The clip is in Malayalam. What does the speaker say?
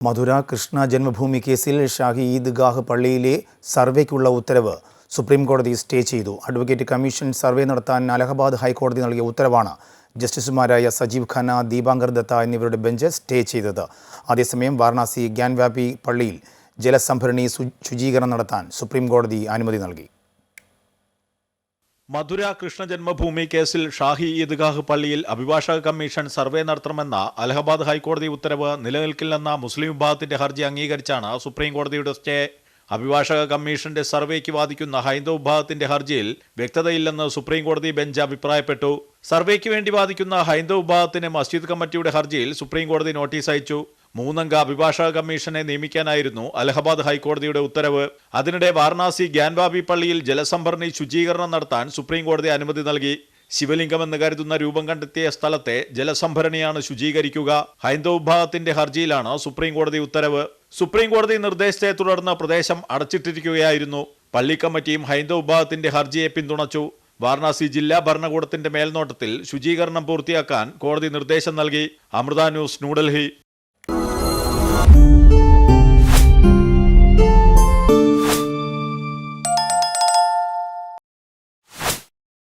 മധുര കൃഷ്ണ ജന്മഭൂമി കേസിൽ ഷാഹി ഈദ്ഗാഹ് പള്ളിയിലെ സർവേക്കുള്ള ഉത്തരവ് സുപ്രീം കോടതി സ്റ്റേ ചെയ്തു. അഡ്വക്കേറ്റ് കമ്മീഷൻ സർവേ നടത്താൻ അലഹബാദ് ഹൈക്കോടതി നൽകിയ ഉത്തരവാണ് ജസ്റ്റിസുമാരായ സജീവ് ഖന്ന, ദീപാങ്കർ ദത്ത എന്നിവരുടെ ബെഞ്ച് സ്റ്റേ ചെയ്തത്. അതേസമയം വാരണാസി ഗ്യാൻവാപി പള്ളിയിൽ ജലസംഭരണി ശുചീകരണം നടത്താൻ സുപ്രീം കോടതി അനുമതി നൽകി. മധുര കൃഷ്ണ ജന്മഭൂമി കേസിൽ ഷാഹി ഈദ്ഗാഹ് പള്ളിയിൽ അഭിഭാഷക കമ്മീഷൻ സർവേ നടത്തണമെന്ന അലഹബാദ് ഹൈക്കോടതി ഉത്തരവ് നിലനിൽക്കില്ലെന്ന മുസ്ലിം വിഭാഗത്തിന്റെ ഹർജി അംഗീകരിച്ചാണ് സുപ്രീം കോടതിയുടെ സ്റ്റേ. അഭിഭാഷക കമ്മീഷന്റെ സർവേക്ക് വാദിക്കുന്ന ഹൈന്ദവ വിഭാഗത്തിന്റെ ഹർജിയിൽ വ്യക്തതയില്ലെന്ന് സുപ്രീം കോടതി ബെഞ്ച് അഭിപ്രായപ്പെട്ടു. സർവേക്ക് വേണ്ടി വാദിക്കുന്ന ഹൈന്ദവ വിഭാഗത്തിന് മസ്ജിദ് കമ്മിറ്റിയുടെ ഹർജിയിൽ സുപ്രീം കോടതി നോട്ടീസ് അയച്ചു. 3 അംഗ അഭിഭാഷക കമ്മീഷനെ നിയമിക്കാനായിരുന്നു അലഹബാദ് ഹൈക്കോടതിയുടെ ഉത്തരവ്. അതിനിടെ വാരണാസി ഗ്യാൻവാപി പള്ളിയിൽ ജലസംഭരണി ശുചീകരണം നടത്താൻ സുപ്രീം കോടതി അനുമതി നൽകി. ശിവലിംഗമെന്ന് കരുതുന്ന രൂപം കണ്ടെത്തിയ സ്ഥലത്തെ ജലസംഭരണിയാണ് ശുചീകരിക്കുക. ഹൈന്ദവ വിഭാഗത്തിന്റെ ഹർജിയിലാണ് സുപ്രീം കോടതി ഉത്തരവ്. സുപ്രീം കോടതി നിർദ്ദേശത്തെ തുടർന്ന് പ്രദേശം അടച്ചിട്ടിരിക്കുകയായിരുന്നു. പള്ളി കമ്മിറ്റിയും ഹൈന്ദവ വിഭാഗത്തിന്റെ ഹർജിയെ പിന്തുണച്ചു. വാരണാസി ജില്ലാ ഭരണകൂടത്തിന്റെ മേൽനോട്ടത്തിൽ ശുചീകരണം പൂർത്തിയാക്കാൻ കോടതി നിർദ്ദേശം നൽകി. അമൃത ന്യൂസ്, ന്യൂഡൽഹി.